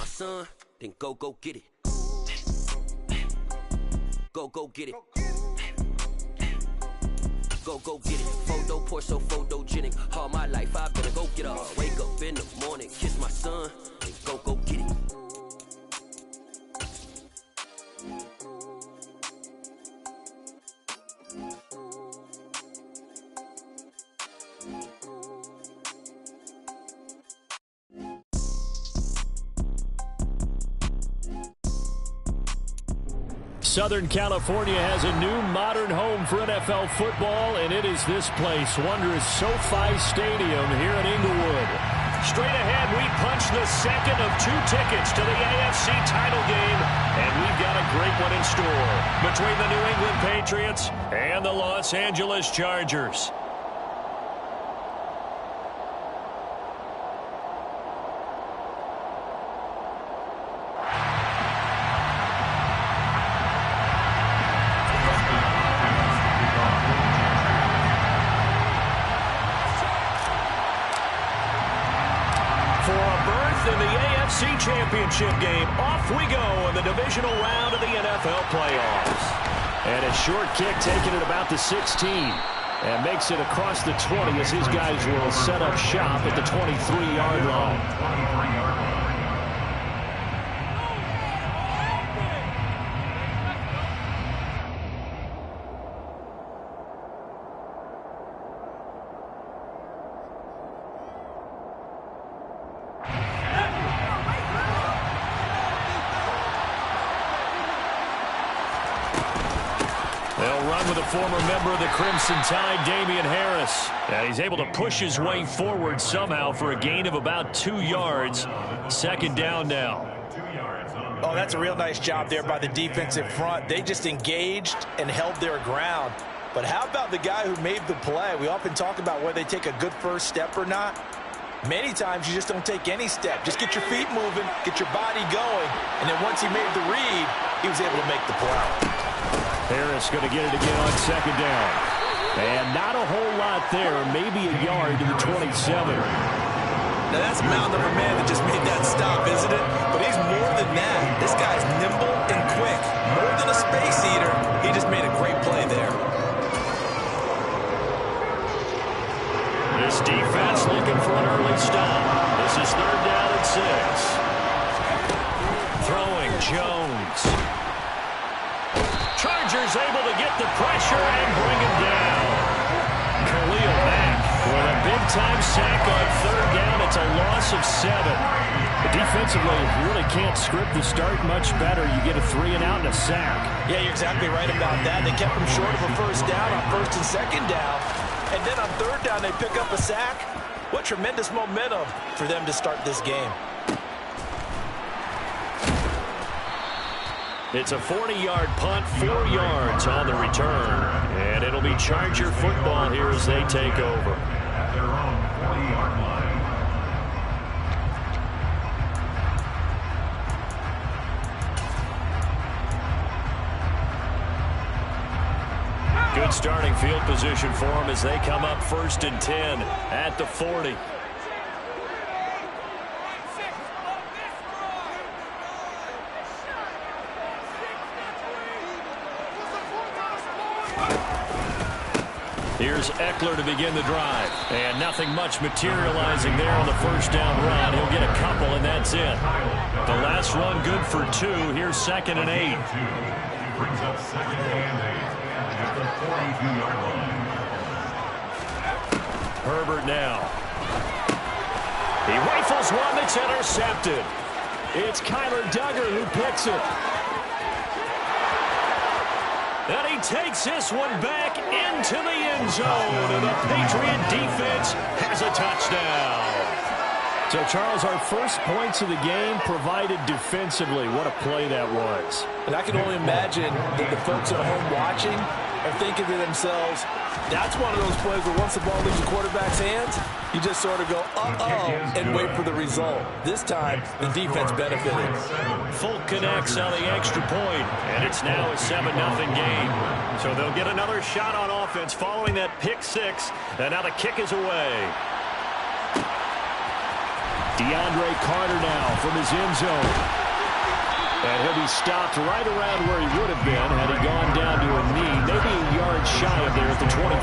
my son, then go get it. Go get it. Go get it. Photo poor, so photogenic. All my life I better go get up. Wake up in the morning, kiss my son, then go get it. Southern California has a new modern home for NFL football, and it is this place, wondrous SoFi Stadium here in Inglewood. Straight ahead, we punch the second of 2 tickets to the AFC title game, and we've got a great one in store between the New England Patriots and the Los Angeles Chargers. Championship game. Off we go in the divisional round of the NFL playoffs. And a short kick taken at about the 16. And makes it across the 20 as his guys will set up shop at the 23-yard line. With a former member of the Crimson Tide, Damian Harris. He's able to push his way forward somehow for a gain of about 2 yards. Second down now. Oh, that's a real nice job there by the defensive front. They just engaged and held their ground. But how about the guy who made the play? We often talk about whether they take a good first step or not. Many times you just don't take any step. Just get your feet moving, get your body going, and then once he made the read, he was able to make the play. Harris going to get it again on second down. And not a whole lot there, maybe a yard to the 27. Now that's a mountain of a man that just made that stop, isn't it? But he's more than that. This guy's nimble and quick. More than a space eater, he just made a great play there. This defense looking for an early stop. This is third down and 6. Throwing Jones. Chargers able to get the pressure and bring him down. Khalil Mack with a big-time sack on third down. It's a loss of 7. But defensively, you really can't script the start much better. You get a 3-and-out and a sack. Yeah, you're exactly right about that. They kept him short of a first down on first and second down. And then on third down, they pick up a sack. What tremendous momentum for them to start this game. It's a 40-yard punt, 4 yards on the return. And it'll be Charger football here as they take over. At their own 40-yard line. Good starting field position for them as they come up 1st and 10 at the 40. Here's Eckler to begin the drive. And nothing much materializing there on the first down run. He'll get a couple, and that's it. The last run good for 2. Here's 2nd and 8. He brings up 2nd and 8 at the 42-yard line. Herbert now. He rifles one that's intercepted. It's Kyler Duggar who picks it. And he takes this one back into the end zone. And the Patriot defense has a touchdown. So, Charles, our first points of the game provided defensively. What a play that was. And I can only imagine that the folks at home watching are thinking to themselves, that's one of those plays where once the ball leaves the quarterback's hands, you just sort of go, uh-oh, and wait for the result. This time, the defense benefited. Folk connects on the extra point, and it's now a 7-0 game. So they'll get another shot on offense following that pick 6, and now the kick is away. DeAndre Carter now from his end zone. And he'll be stopped right around where he would have been had he gone down to a knee, maybe a yard shy of there at the 24.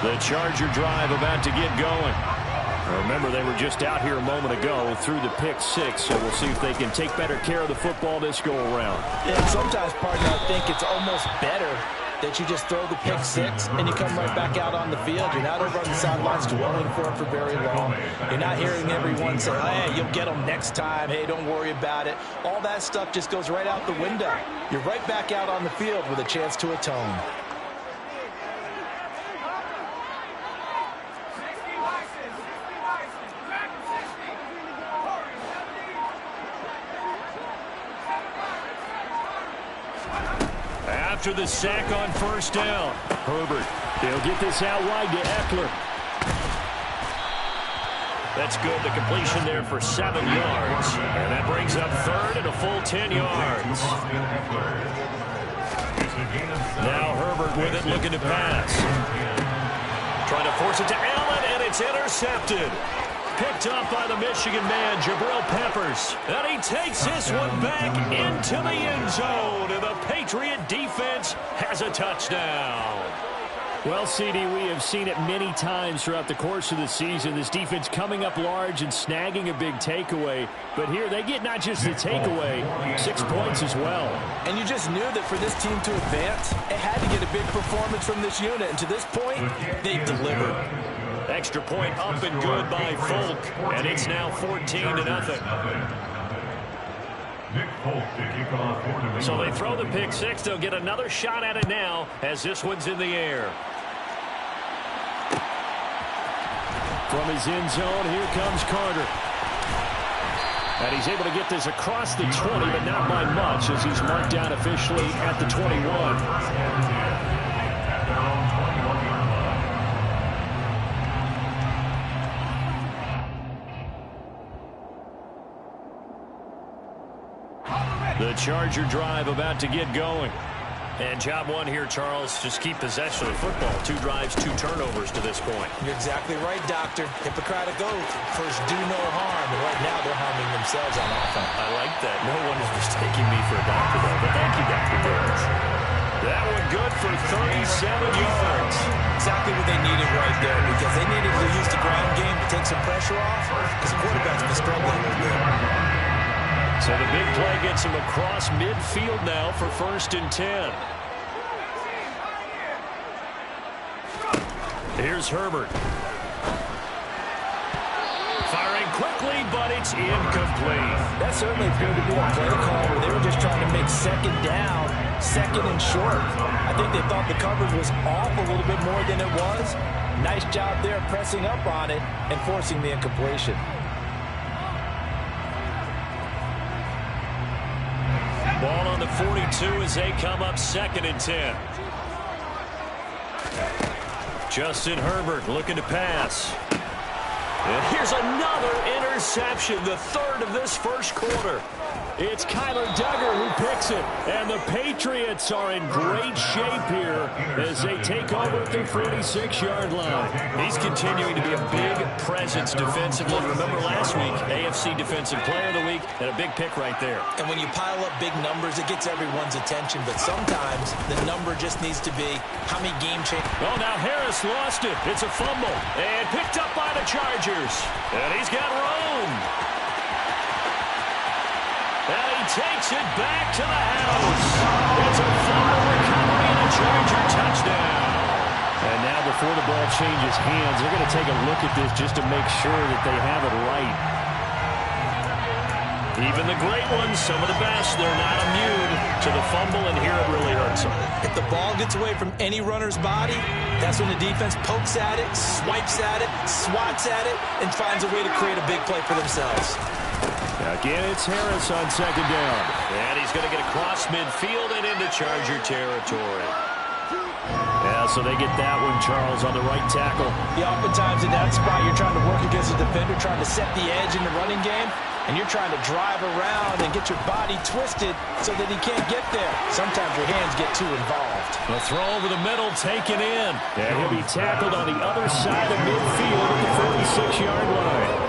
The Charger drive about to get going. Remember, they were just out here a moment ago through the pick six, so we'll see if they can take better care of the football this go-around. And sometimes, partner, I think it's almost better that you just throw the pick six and you come right back out on the field. You're not over on the sidelines dwelling for it for very long. You're not hearing everyone say, hey, you'll get them next time. Hey, don't worry about it. All that stuff just goes right out the window. You're right back out on the field with a chance to atone. After the sack on first down, Herbert, they'll get this out wide to Eckler. That's good. The completion there for 7 yards. And that brings up third and a full 10 yards. Now Herbert with it, looking to pass. Trying to force it to Allen, and it's intercepted. Picked up by the Michigan man, Jabril Peppers. And he takes this one back into the end zone. And the Patriot defense has a touchdown. Well, CD, we have seen it many times throughout the course of the season. This defense coming up large and snagging a big takeaway. But here they get not just the takeaway, 6 points as well. And you just knew that for this team to advance, it had to get a big performance from this unit. And to this point, they've delivered. Extra point up and good by Folk, and it's now 14-0. So they throw the pick six. They'll get another shot at it now as this one's in the air. From his end zone, here comes Carter. And he's able to get this across the 20, but not by much as he's marked down officially at the 21. The Charger drive about to get going. And job one here, Charles, just keep possession of the football. 2 drives, 2 turnovers to this point. You're exactly right, Doctor. Hippocratic oath. First, do no harm. And right now, they're harming themselves on offense. I like that. No one is mistaking me for a doctor, though. But thank you, Dr. Burns. That one good for 37 yards. Exactly what they needed right there, because they needed to use the ground game to take some pressure off, because the quarterback's been struggling a little bit. So the big play gets him across midfield now for 1st and 10. Here's Herbert. Firing quickly, but it's incomplete. That certainly appeared to be a play call where they were just trying to make second down, second and short. I think they thought the coverage was off a little bit more than it was. Nice job there pressing up on it and forcing the incompletion. Ball on the 42 as they come up 2nd and 10. Justin Herbert looking to pass. And here's another interception, the 3rd of this first quarter. It's Kyler Duggar who picks it. And the Patriots are in great shape here as they take over at their 46-yard line. He's continuing to be a big presence defensively. Remember last week, AFC Defensive Player of the Week, and a big pick right there. And when you pile up big numbers, it gets everyone's attention. But sometimes the number just needs to be how many game changes. Oh, now Harris lost it. It's a fumble. And picked up by the Chargers. And he's got room. And he takes it back to the house. It's a fumble recovery and a Charger touchdown. And now before the ball changes hands, they're going to take a look at this just to make sure that they have it right. Even the great ones, some of the best, they're not immune to the fumble, and here it really hurts them. If the ball gets away from any runner's body, that's when the defense pokes at it, swipes at it, swats at it, and finds a way to create a big play for themselves. Again, it's Harris on second down. And he's going to get across midfield and into Charger territory. Yeah, so they get that one, Charles, on the right tackle. Yeah, oftentimes in that spot, you're trying to work against a defender, trying to set the edge in the running game, and you're trying to drive around and get your body twisted so that he can't get there. Sometimes your hands get too involved. The throw over the middle taken in. And he'll be tackled on the other side of midfield at the 46-yard line.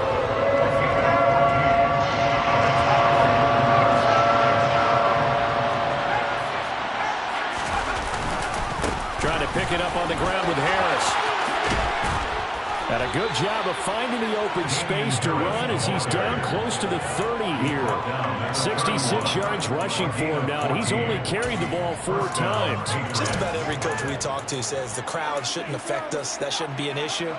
Trying to pick it up on the ground with Harris. And a good job of finding the open space to run as he's down close to the 30 here. 66 yards rushing for him now, and he's only carried the ball 4 times. Just about every coach we talk to says the crowd shouldn't affect us. That shouldn't be an issue.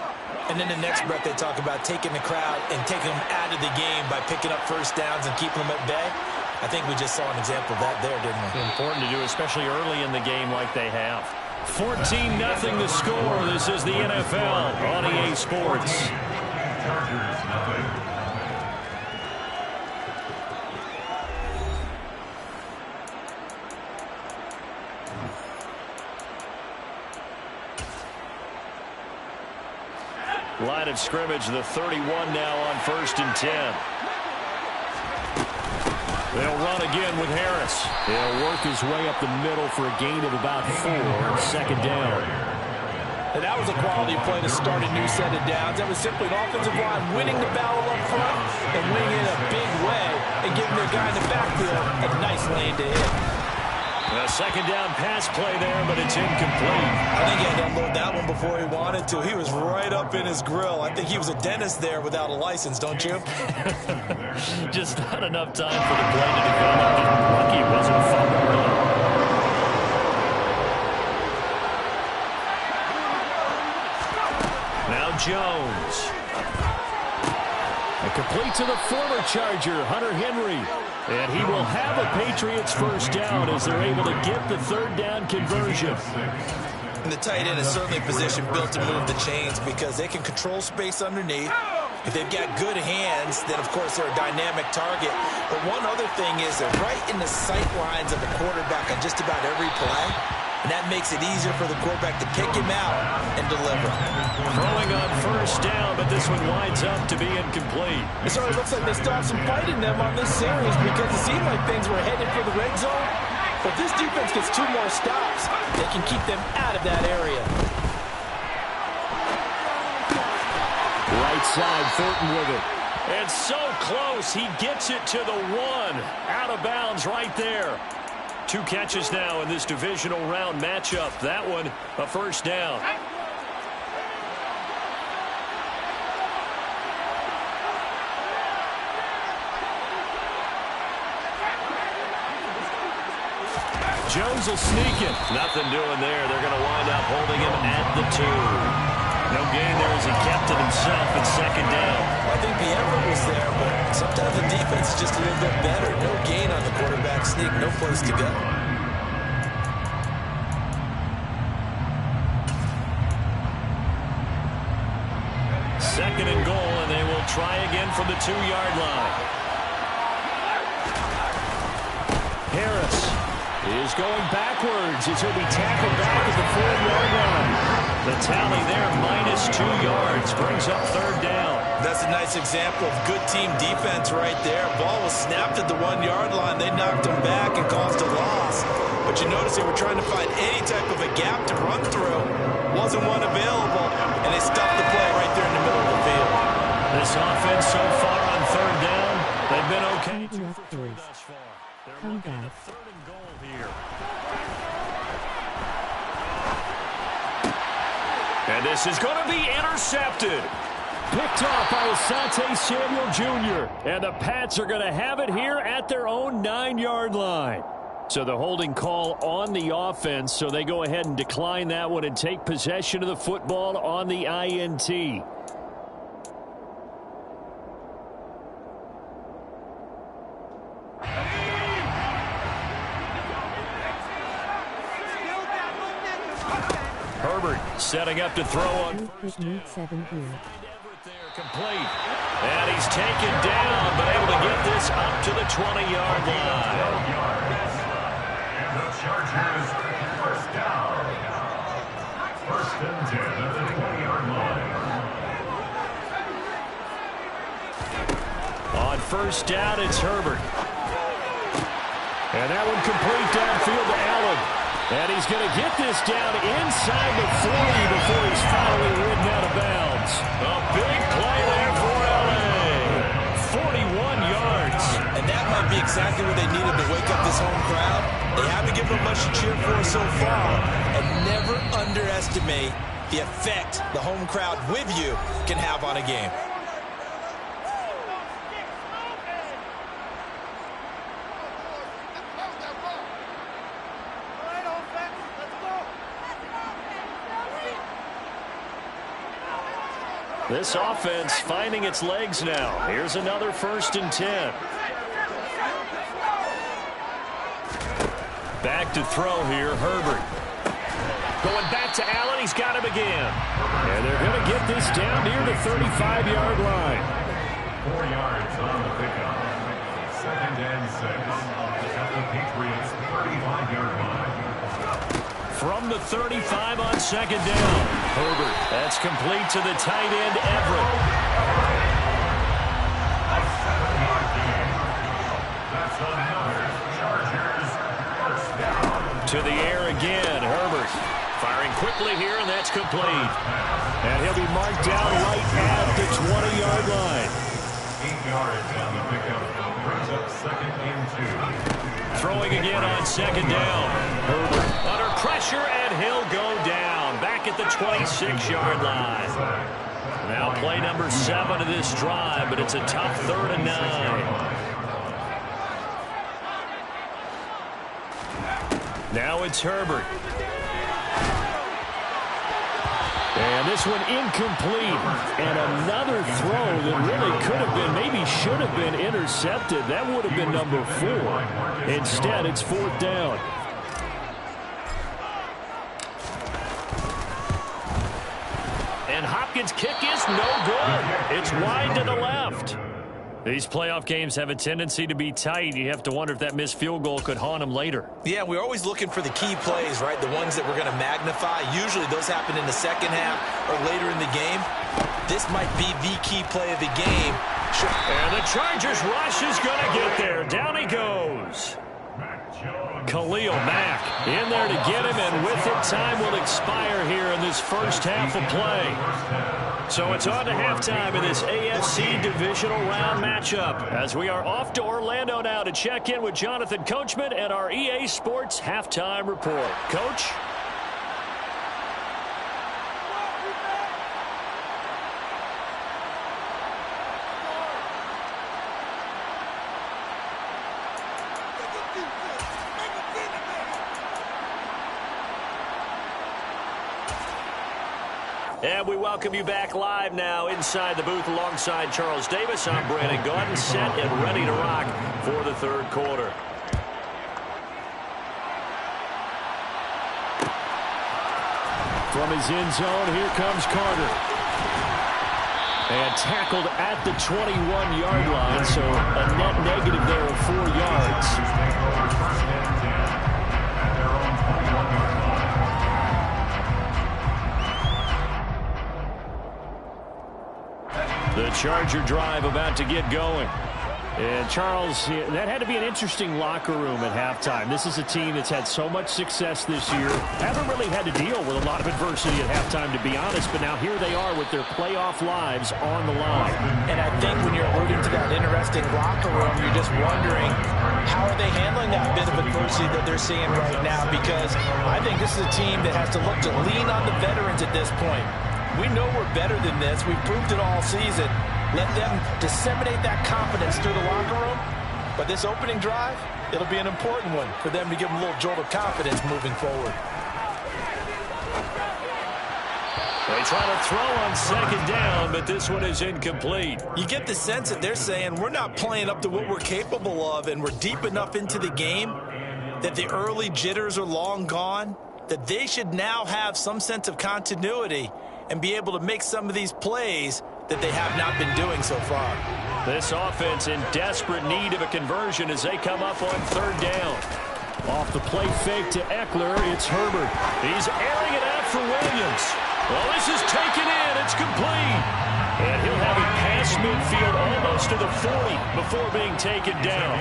And then the next breath they talk about taking the crowd and taking them out of the game by picking up first downs and keeping them at bay. I think we just saw an example of that there, didn't we? Important to do, especially early in the game like they have. 14-0 the score. This is the NFL on EA Sports. Line of scrimmage, the 31 now on 1st and 10. They'll run again with Harris. He'll work his way up the middle for a gain of about 4 on 2nd down. And that was a quality play to start a new set of downs. That was simply an offensive line winning the battle up front and winning it a big way and giving their guy in the backfield a nice lane to hit. A 2nd down pass play there, but it's incomplete. I think he had to unload that one before he wanted to. He was right up in his grill. I think he was a dentist there without a license, don't you? Just not enough time for the play to develop. Just lucky it wasn't a fumble early. Now Jones. And complete to the former Charger, Hunter Henry. And he will have a Patriots first down as they're able to get the 3rd down conversion. And the tight end is certainly a position built to move the chains because they can control space underneath. If they've got good hands, then, of course, they're a dynamic target. But one other thing is they're right in the sight lines of the quarterback on just about every play. And that makes it easier for the quarterback to pick him out and deliver. Throwing on 1st down, but this one winds up to be incomplete. It certainly looks like they still have some fight in them on this series because it seemed like things were headed for the red zone. But this defense gets 2 more stops. They can keep them out of that area. Right side, Thornton with it. And so close, he gets it to the 1. Out of bounds right there. 2 catches now in this divisional round matchup. That one, a 1st down. Jones will sneak it. Nothing doing there. They're going to wind up holding him at the 2. No gain there as he kept it himself at 2nd down. I think the effort was there, but sometimes the defense is just a little bit better. No gain on the quarterback sneak, no place to go. Second and goal, and they will try again from the 2-yard line. Harris is going backwards as he'll be tackled back at the 4-yard line. The tally there, -2 yards, brings up 3rd down. That's a nice example of good team defense right there. Ball was snapped at the 1-yard line. They knocked him back and caused a loss. But you notice they were trying to find any type of a gap to run through. Wasn't one available, and they stopped the play right there in the middle of the field. This offense so far on 3rd down, they've been okay. 2 for 3 thus far. They're looking at a 3rd and goal here. And this is going to be intercepted. Picked off by Asante Samuel Jr. And the Pats are going to have it here at their own 9-yard line. So the holding call on the offense, so they go ahead and decline that one and take possession of the football on the INT. setting up to throw on. Complete. And he's taken down, but able to get this up to the 20-yard line. And the Chargers first down. First and 10 at the 20-yard line. On first down, it's Herbert. And that one complete downfield to Allen. And he's going to get this down inside the 40 before he's finally ridden out of bounds. A big play there for L.A. 41 yards. And that might be exactly what they needed to wake up this home crowd. They haven't given them much to cheer for so far. And never underestimate the effect the home crowd with you can have on a game. This offense finding its legs now. Here's another first and 10. Back to throw here, Herbert. Going back to Allen, he's got him again. And they're going to get this down near the 35-yard line. 4 yards on the pickup. Second and 6 at the Patriots' 35-yard line. From the 35 on second down. Herbert, that's complete to the tight end, Everett. That's another Chargers first down. To the air again, Herbert. Firing quickly here, and that's complete. And he'll be marked down right at the 20-yard line. 8 yards on the pickup. Brings up second and 2. Throwing again on second down. Herbert under pressure, and he'll go down. Back at the 26-yard line. Now play number 7 of this drive, but it's a tough 3rd and 9. Now it's Herbert. And this one incomplete. And another throw that really could have been, maybe should have been intercepted. That would have been number 4. Instead, it's 4th down. And Hopkins' kick is no good. It's wide to the left. These playoff games have a tendency to be tight. You have to wonder if that missed field goal could haunt them later. Yeah, we're always looking for the key plays, right? The ones that we're going to magnify. Usually those happen in the second half or later in the game. This might be the key play of the game. Sure. And the Chargers rush is going to get there. Down he goes. Khalil Mack in there to get him, and with it, time will expire here in this first half of play. So it's on to halftime in this AFC divisional round matchup as we are off to Orlando now to check in with Jonathan Coachman and our EA Sports halftime report. Coach? And we welcome you back live now inside the booth alongside Charles Davis. I'm Brandon Gaudin, set and ready to rock for the 3rd quarter. From his end zone, here comes Carter. And tackled at the 21-yard line, so a net negative there of 4 yards. The Charger drive about to get going. And Charles, that had to be an interesting locker room at halftime. This is a team that's had so much success this year. Haven't really had to deal with a lot of adversity at halftime, to be honest. But now here they are with their playoff lives on the line. And I think when you're alluding to that interesting locker room, you're just wondering, how are they handling that bit of adversity that they're seeing right now? Because I think this is a team that has to look to lean on the veterans at this point. We know we're better than this. We've proved it all season. Let them disseminate that confidence through the locker room. But this opening drive, it'll be an important one for them to give them a little jolt of confidence moving forward. They try to throw on second down, but this one is incomplete. You get the sense that they're saying we're not playing up to what we're capable of, and we're deep enough into the game that the early jitters are long gone. that they should now have some sense of continuity and be able to make some of these plays that they have not been doing so far. This offense in desperate need of a conversion as they come up on third down. Off the play fake to Eckler, it's Herbert. He's airing it out for Williams. Well, this is taken in. It's complete. And he'll have it past midfield almost to the 40 before being taken down.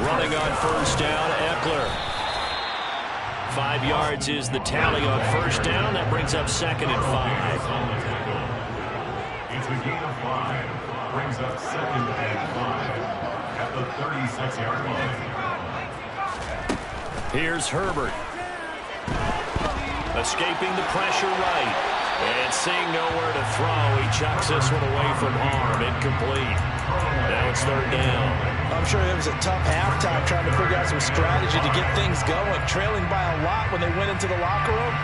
Running on first down, Eckler. 5 yards is the tally on first down. That brings up 2nd and 5. It's a gain of 5. Brings up 2nd and 5 at the 36-yard line. Here's Herbert. Escaping the pressure right. And seeing nowhere to throw, he chucks this one away from arm. Incomplete. Now it's third down. I'm sure it was a tough halftime trying to figure out some strategy to get things going. Trailing by a lot when they went into the locker room.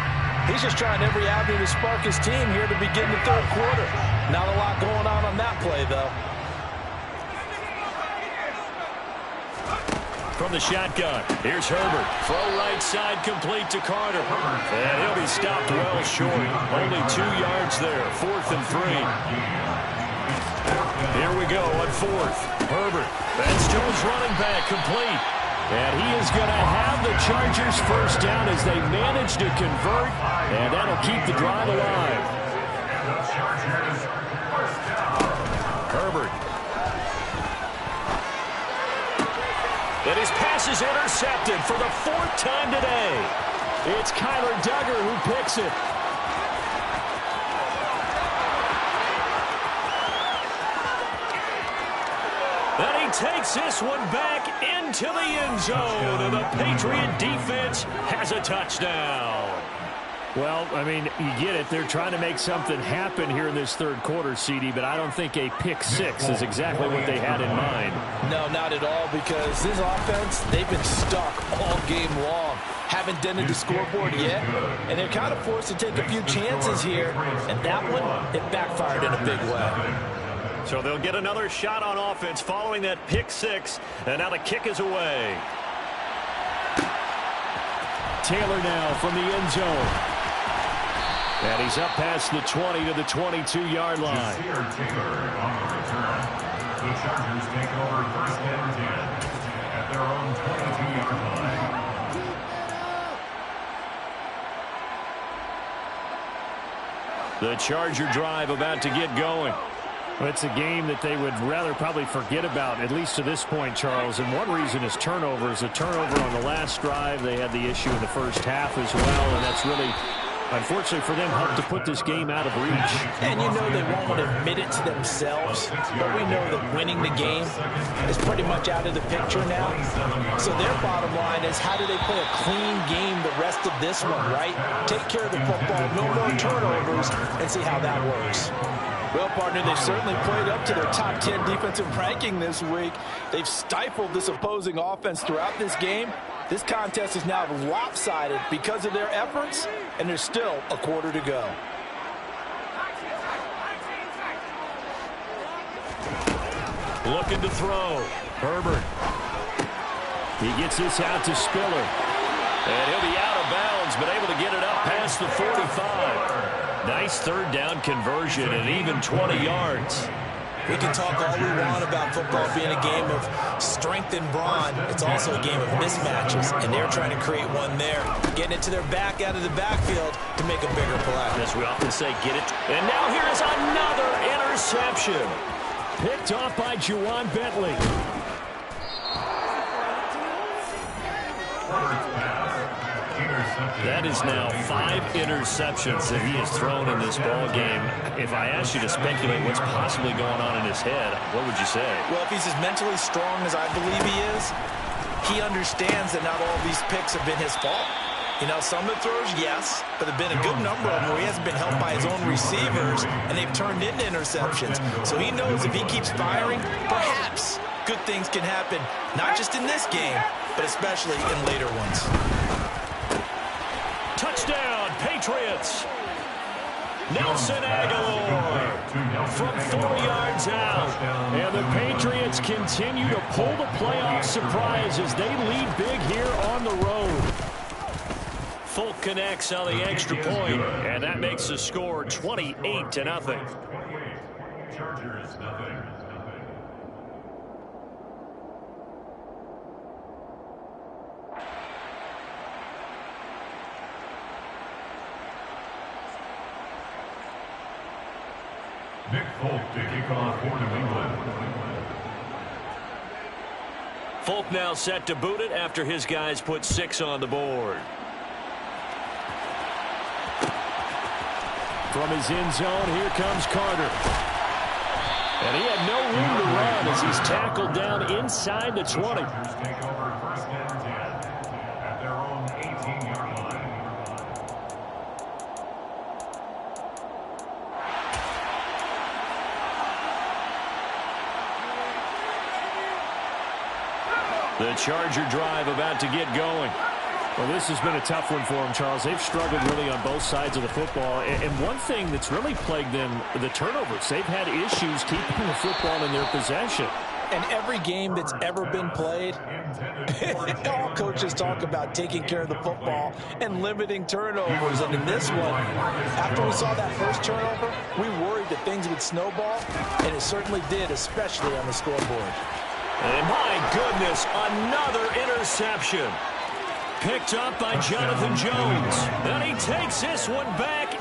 He's just trying every avenue to spark his team here to begin the third quarter. Not a lot going on that play, though. From the shotgun, here's Herbert. Throw right side complete to Carter. And he'll be stopped well short. Only 2 yards there. 4th and 3. Here we go on 4th. Herbert. That's Jones running back complete. And he is going to have the Chargers first down as they manage to convert. And that'll keep the drive alive. Herbert. And his pass is intercepted for the 4th time today. It's Kyler Duggar who picks it. And he takes this one back into the end zone. And the Patriot defense has a touchdown. Well, I mean, you get it. They're trying to make something happen here in this third quarter, CD, but I don't think a pick six is exactly what they had in mind. No, not at all, because this offense, they've been stuck all game long. Haven't dented the scoreboard yet, and they're kind of forced to take a few chances here, and that one, it backfired in a big way. So they'll get another shot on offense following that pick six, and now the kick is away. Taylor now from the end zone. And he's up past the 20 to the 22-yard line. Taylor on the return. The Chargers take over 1st and 10 at their own 22-yard line. The Charger drive about to get going. Well, it's a game that they would rather probably forget about, at least to this point, Charles. And one reason is turnovers. A turnover on the last drive. They had the issue in the first half as well, and that's really, unfortunately for them, helped to put this game out of reach. And you know they won't want to admit it to themselves, but we know that winning the game is pretty much out of the picture now. So their bottom line is, how do they play a clean game the rest of this one, right? Take care of the football, no more turnovers, and see how that works. Well, partner, they've certainly played up to their top 10 defensive ranking this week. They've stifled this opposing offense throughout this game. This contest is now lopsided because of their efforts, and there's still a quarter to go. Looking to throw. Herbert. He gets this out to Spiller. And he'll be out of bounds, but able to get it up past the 45. Nice third down conversion and even 20 yards. We can talk all we want about football being a game of strength and brawn. It's also a game of mismatches, and they're trying to create one there. Getting it to their back out of the backfield to make a bigger play. As we often say, get it. And now here is another interception. Picked off by Juwan Bentley. That is now 5 interceptions that he has thrown in this ball game. If I asked you to speculate what's possibly going on in his head, what would you say? Well, if he's as mentally strong as I believe he is, he understands that not all these picks have been his fault. You know, some of the throws, yes, but there have been a good number of them where he hasn't been helped by his own receivers, and they've turned into interceptions. So he knows if he keeps firing, perhaps good things can happen, not just in this game, but especially in later ones. Touchdown, Patriots! Nelson Aguilar. from 4 yards out. And the Patriots continue to pull the playoff surprise as they lead big here on the road. Folk connects on the extra point, and that makes the score 28-0. Chargers, nothing. Nick Folk to kick off for New England. Folk now set to boot it after his guys put 6 on the board. From his end zone, here comes Carter. And he had no room to run as he's tackled down inside the 20. Chargers take over 1st and 10 at their own 18-yard line. The Charger drive about to get going. Well, this has been a tough one for them, Charles. They've struggled really on both sides of the football. And one thing that's really plagued them, the turnovers. They've had issues keeping the football in their possession. And every game that's ever been played, all coaches talk about taking care of the football and limiting turnovers. And in this one, after we saw that first turnover, we worried that things would snowball, and it certainly did, especially on the scoreboard. And my goodness, another interception. Picked up by Jonathan Jones. And he takes this one back